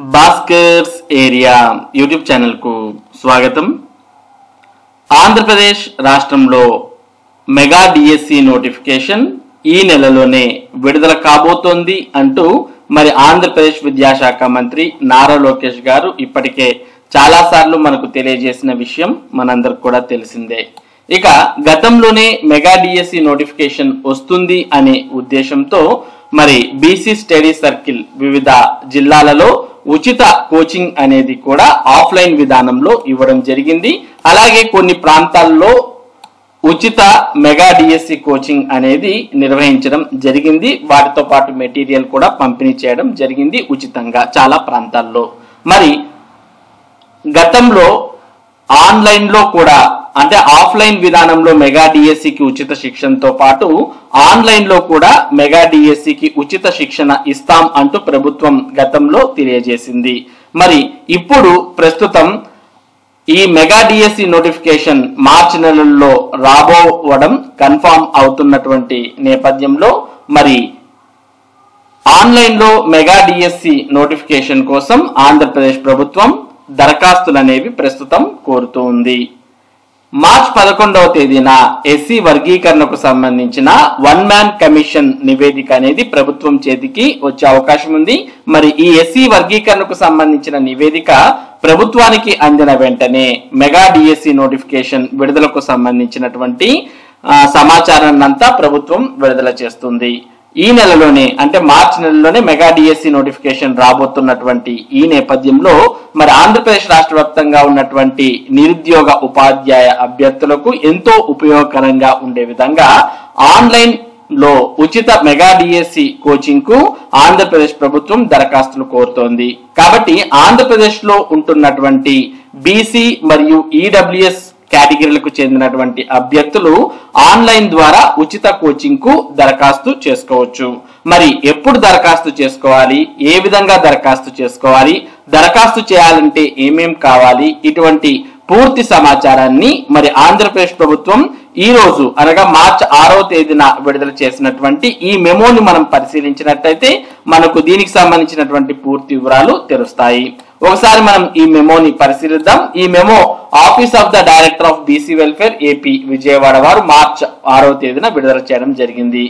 Bhaskar's area YouTube channel కు స్వాగతం. ఆంధ్రప్రదేశ్ రాష్ట్రంలో మెగా డిఎస్సి నోటిఫికేషన్ ఈ నెలలోనే విడుదల కాబోతోంది అంటూ మరి ఆంధ్రప్రదేశ్ విద్యాశాఖ మంత్రి నారా లోకేష్ గారు ఇప్పటికే చాలా సార్లు మనకు తెలియజేసిన విషయం మనందరికి కూడా తెలిసిందే. ఇక గతంలోనే మెగా డిఎస్సి నోటిఫికేషన్ వస్తుంది అనే ఉద్దేశంతో మరి బీసీ స్టడీ సర్కిల్ వివిధ జిల్లాలలో ఉచిత కోచింగ్ అనేది కూడా ఆఫ్లైన్ విధానంలో ఇవ్వడం జరిగింది. అలాగే కొన్ని ప్రాంతాల్లో ఉచిత మెగా డిఎస్సి కోచింగ్ అనేది నిర్వహించడం జరిగింది. వాటితో పాటు మెటీరియల్ కూడా పంపిణీ చేయడం జరిగింది ఉచితంగా చాలా ప్రాంతాల్లో. మరి గతంలో ఆన్లైన్ లో కూడా అంటే ఆఫ్లైన్ విధానంలో మెగా డిఎస్సికి ఉచిత శిక్షణతో పాటు ఆన్లైన్ లో కూడా మెగా డిఎస్సికి ఉచిత శిక్షణ ఇస్తాం అంటూ ప్రభుత్వం గతంలో తెలియజేసింది. మరి ఇప్పుడు ప్రస్తుతం ఈ మెగా డిఎస్సి నోటిఫికేషన్ మార్చి నెలల్లో రాబోవడం కన్ఫామ్ అవుతున్నటువంటి నేపథ్యంలో మరి ఆన్లైన్ లో మెగా డిఎస్సి నోటిఫికేషన్ కోసం ఆంధ్రప్రదేశ్ ప్రభుత్వం దరఖాస్తులు అనేవి ప్రస్తుతం కోరుతూ ఉంది. మార్చ్ 11వ తేదీన ఎస్సీ వర్గీకరణకు సంబంధించిన వన్ మ్యాన్ కమిషన్ నివేదిక అనేది ప్రభుత్వం చేతికి వచ్చే అవకాశం ఉంది. మరి ఈ ఎస్సీ వర్గీకరణకు సంబంధించిన నివేదిక ప్రభుత్వానికి అందిన వెంటనే మెగా డిఎస్సి నోటిఫికేషన్ విడుదలకు సంబంధించినటువంటి సమాచారాన్ని అంతా ప్రభుత్వం విడుదల చేస్తుంది. ఈ నెలలోనే అంటే మార్చి నెలలోనే మెగా డిఎస్సి నోటిఫికేషన్ రాబోతున్నటువంటి ఈ నేపథ్యంలో మరి ఆంధ్రప్రదేశ్ రాష్ట్ర వ్యాప్తంగా ఉన్నటువంటి నిరుద్యోగ ఉపాధ్యాయ అభ్యర్థులకు ఎంతో ఉపయోగకరంగా ఉండే విధంగా ఆన్లైన్ లో ఉచిత మెగా డిఎస్సి కోచింగ్ కు ఆంధ్రప్రదేశ్ ప్రభుత్వం దరఖాస్తులు కోరుతోంది. కాబట్టి ఆంధ్రప్రదేశ్ లో ఉంటున్నటువంటి బీసీ మరియు ఈడబ్ల్యూఎస్ కేటగిరీలకు చెందినటువంటి అభ్యర్థులు ఆన్లైన్ ద్వారా ఉచిత కోచింగ్ కు దరఖాస్తు చేసుకోవచ్చు. మరి ఎప్పుడు దరఖాస్తు చేసుకోవాలి, ఏ విధంగా దరఖాస్తు చేసుకోవాలి, దరఖాస్తు చేయాలంటే ఏమేం కావాలి, ఇటువంటి పూర్తి సమాచారాన్ని మరి ఆంధ్రప్రదేశ్ ప్రభుత్వం ఈ రోజు అనగా మార్చి 6వ తేదీన విడుదల చేసినటువంటి ఈ మెమోని మనం పరిశీలించినట్లయితే మనకు దీనికి సంబంధించినటువంటి పూర్తి వివరాలు తెలుస్తాయి. ఒకసారి మనం ఈ మెమోని పరిశీలిద్దాం. ఈ memo office of the director of BC welfare AP Vijayawada వారు మార్చి 6వ తేదీన విడుదల చేయడం జరిగింది.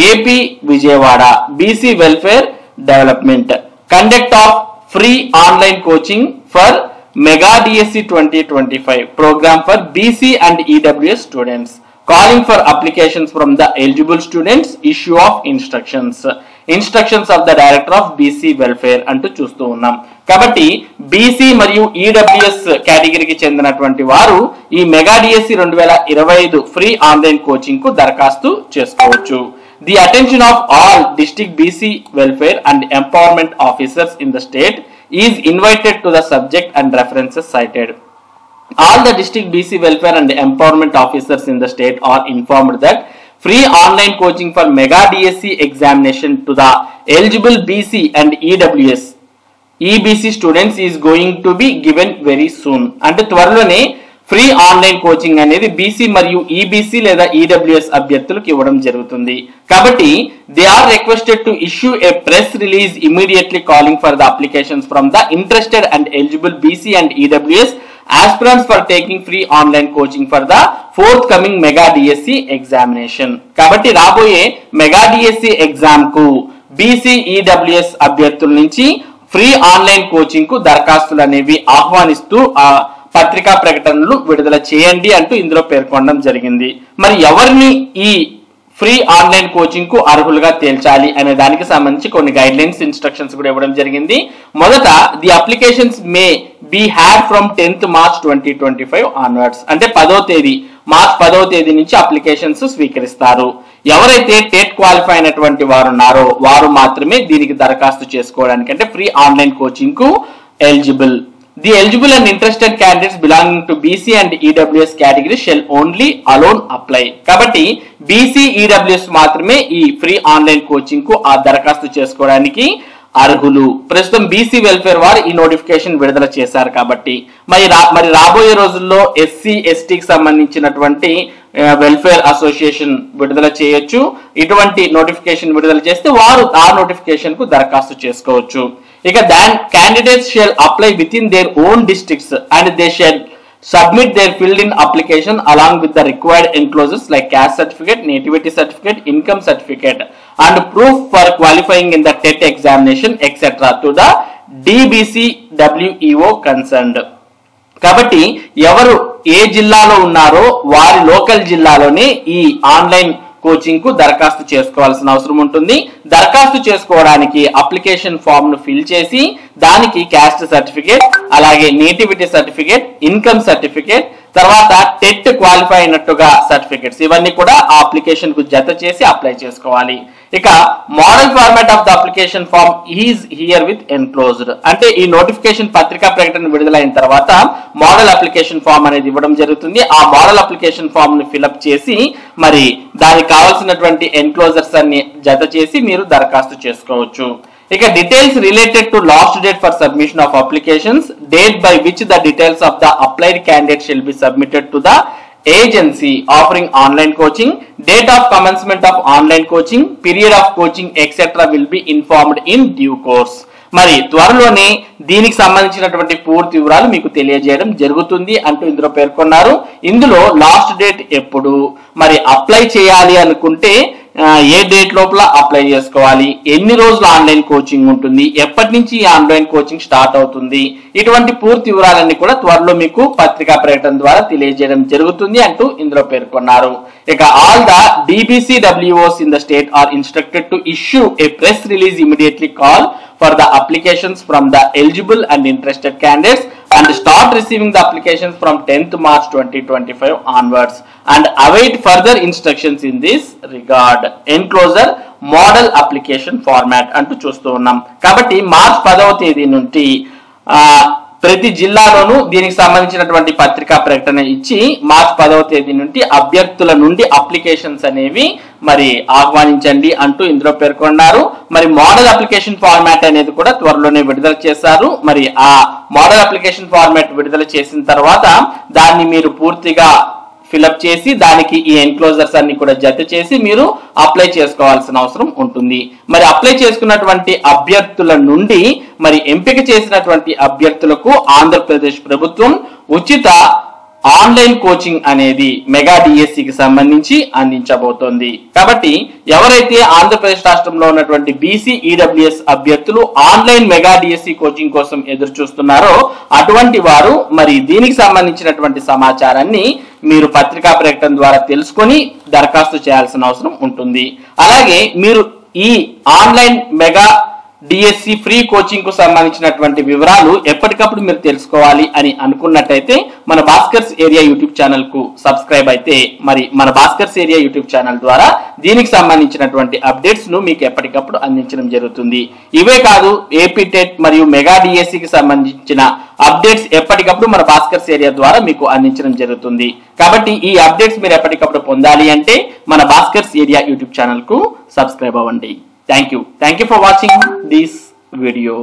AP Vijayawada BC welfare development conduct of free online coaching for mega DSC 2025 program for BC and EWS students. Calling for applications from the eligible students. Issue of instructions of the director of BC welfare అంటూ చూస్తూ ఉన్నాం. కాబట్టి BC మరియు EWS కేటగిరీకి చెందినటువంటి వారు ఈ mega DSC 2025 free online coaching కు దరఖాస్తు చేసుకోవచ్చు. The attention of all district BC welfare and empowerment officers in the state is invited to the subject and references cited. All the district BC welfare and empowerment officers in the state are informed that free online coaching for mega DSC examination to the eligible BC and EWS EBC students is going to be given very soon. అంటే త్వరలోనే free online coaching అనేది BC మరియు EBC లేదా EWS అభ్యర్థులకు ఇవ్వడం జరుగుతుంది. కాబట్టి they are requested to issue a press release immediately calling for the applications from the interested and eligible BC and EWS aspirants for taking free online coaching for the forthcoming mega DSC examination. కాబట్టి రాబోయే mega DSC exam కు BC EWS అభ్యర్థుల నుంచి free online coaching కు దరఖాస్తులు అనేవి ఆహ్వానిస్తూ పత్రికా ప్రకటనలు విడుదల చేయండి అంటూ ఇందులో పేర్కొనడం జరిగింది. మరి ఎవరిని ఈ ఫ్రీ ఆన్లైన్ కోచింగ్ కు అర్హులుగా తేల్చాలి అనే దానికి సంబంధించి కొన్ని గైడ్ లైన్స్ ఇన్స్ట్రక్షన్స్ కూడా ఇవ్వడం జరిగింది. మొదట the applications may be had from 10th March 2025 onwards. అంటే మార్చ్ 10వ తేదీ నుంచి అప్లికేషన్స్ స్వీకరిస్తారు. ఎవరైతే టెట్ క్వాలిఫై అయినటువంటి వారు ఉన్నారో వారు మాత్రమే దీనికి దరఖాస్తు చేసుకోవడానికి అంటే ఫ్రీ ఆన్లైన్ కోచింగ్ కు eligible. The eligible and interested candidates belonging to BC and EWS category shall only alone apply. కాబట్టి BC EWS మాత్రమే ఈ ఫ్రీ ఆన్లైన్ కోచింగ్ కు ఆ దరఖాస్తు చేసుకోవడానికి అర్హులు. ప్రస్తుతం బీసీ వెల్ఫేర్ వారు ఈ నోటిఫికేషన్ విడుదల చేశారు. కాబట్టి మరి రాబోయే రోజుల్లో ఎస్సీ ఎస్టీకి సంబంధించినటువంటి వెల్ఫేర్ అసోసియేషన్ విడుదల చేయొచ్చు. ఇటువంటి నోటిఫికేషన్ విడుదల చేస్తే వారు ఆ నోటిఫికేషన్ కు దరఖాస్తు చేసుకోవచ్చు. ఇక candidates shall apply within their own districts and they shall submit their filled in application along with the required enclosures like caste certificate, nativity certificate, income certificate and proof for qualifying in the TET examination etc. to the DBCWEO concerned. కాబట్టి ఎవరు ఏ జిల్లాలో ఉన్నారో వారి local జిల్లాలోనే ఈ online coaching కు దరఖాస్తు చేసుకోవాల్సిన అవసరం ఉంటుంది. దరఖాస్తు చేసుకోవడానికి అప్లికేషన్ ఫామ్ ను ఫిల్ చేసి దానికి క్యాస్ట్ సర్టిఫికేట్, అలాగే నేటివిటీ సర్టిఫికేట్, ఇన్కమ్ సర్టిఫికేట్, తర్వాత టెట్ క్వాలిఫై అయినట్టుగా సర్టిఫికేట్స్ ఇవన్నీ కూడా ఆ అప్లికేషన్ కు జత చేసి అప్లై చేసుకోవాలి. ఇక model format of the application form is herewith enclosed. అంటే ఈ నోటిఫికేషన్ పత్రికా ప్రకటన విడుదలైన తర్వాత మోడల్ అప్లికేషన్ ఫామ్ అనేది ఇవ్వడం జరుగుతుంది. ఆ మోడల్ అప్లికేషన్ ఫామ్ ని ఫిల్అప్ చేసి మరి దానికి కావాల్సినటువంటి ఎన్క్లోజర్స్ అన్ని జత చేసి మీరు దరఖాస్తు చేసుకోవచ్చు. ఇక details related to last date for submission of applications, date by which the details of the applied candidate shall be submitted to the agency offering online coaching, date of commencement of online coaching, period of coaching etc. will be informed in due course. మరి త్వరలోనే దీనికి సంబంధించినటువంటి పూర్తి వివరాలు మీకు తెలియజేయడం జరుగుతుంది అంటూ ఇందులో పేర్కొన్నారు. ఇందులో లాస్ట్ డేట్ ఎప్పుడు, మరి అప్లై చేయాలి అనుకుంటే ఏ డేట్ లోపల అప్లై చేసుకోవాలి, ఎన్ని రోజులు ఆన్లైన్ కోచింగ్ ఉంటుంది, ఎప్పటి నుంచి ఈ ఆన్లైన్ కోచింగ్ స్టార్ట్ అవుతుంది, ఇటువంటి పూర్తి వివరాలన్నీ కూడా త్వరలో మీకు పత్రికా ప్రకటన ద్వారా తెలియజేయడం జరుగుతుంది అంటూ ఇందులో పేర్కొన్నారు. ఇక all the DBCWOs in the state are instructed to issue a press release immediately call for the applications from the eligible and interested candidates and start receiving the applications from 10th March 2025 onwards and await further instructions in this regard. Enclosure model application format అంటూ చూస్తూ ఉన్నాం. కాబట్టి March 10వ తేదీ నుండి ప్రతి జిల్లాలోనూ దీనికి సంబంధించినటువంటి పత్రికా ప్రకటన ఇచ్చి మార్చ్ 10వ తేదీ నుండి అభ్యర్థుల నుండి అప్లికేషన్స్ అనేవి మరి ఆహ్వానించండి అంటూ ఇందులో పేర్కొన్నారు. మరి మోడల్ అప్లికేషన్ ఫార్మాట్ అనేది కూడా త్వరలోనే విడుదల చేశారు. మరి ఆ మోడల్ అప్లికేషన్ ఫార్మాట్ విడుదల చేసిన తర్వాత దాన్ని మీరు పూర్తిగా ఫిల్అప్ చేసి దానికి ఈ ఎన్క్లోజర్స్ అన్ని కూడా జత చేసి మీరు అప్లై చేసుకోవాల్సిన అవసరం ఉంటుంది. మరి అప్లై చేసుకున్నటువంటి అభ్యర్థుల నుండి మరి ఎంపిక చేసినటువంటి అభ్యర్థులకు ఆంధ్రప్రదేశ్ ప్రభుత్వం ఉచిత ఆన్లైన్ కోచింగ్ అనేది మెగా డిఎస్సికి సంబంధించి అందించబోతోంది. కాబట్టి ఎవరైతే ఆంధ్రప్రదేశ్ రాష్ట్రంలో ఉన్నటువంటి బీసీ ఈడబ్ల్యూఎస్ అభ్యర్థులు ఆన్లైన్ మెగా డిఎస్సి కోచింగ్ కోసం ఎదురు చూస్తున్నారో అటువంటి వారు మరి దీనికి సంబంధించినటువంటి సమాచారాన్ని మీరు పత్రికా ప్రకటన ద్వారా తెలుసుకొని దరఖాస్తు చేయాల్సిన అవసరం ఉంటుంది. అలాగే మీరు ఈ online mega DSC free coaching కు సంబంధించినటువంటి వివరాలు ఎప్పటికప్పుడు మీరు తెలుసుకోవాలి అని అనుకున్నట్టయితే మన భాస్కర్స్ ఏరియా యూట్యూబ్ ఛానల్ కు సబ్స్క్రైబ్ అయితే మరి మన భాస్కర్స్ ఏరియా యూట్యూబ్ ఛానల్ ద్వారా దీనికి సంబంధించినటువంటి అప్డేట్స్ ను మీకు ఎప్పటికప్పుడు అందించడం జరుగుతుంది. ఇవే కాదు ఏపీ టెట్ మరియు మెగా డిఎస్సి కి సంబంధించిన అప్డేట్స్ ఎప్పటికప్పుడు మన భాస్కర్స్ ఏరియా ద్వారా మీకు అందించడం జరుగుతుంది. కాబట్టి ఈ అప్డేట్స్ మీరు ఎప్పటికప్పుడు పొందాలి అంటే మన భాస్కర్స్ ఏరియా యూట్యూబ్ ఛానల్ కు సబ్స్క్రైబ్ అవ్వండి. Thank you for watching this video.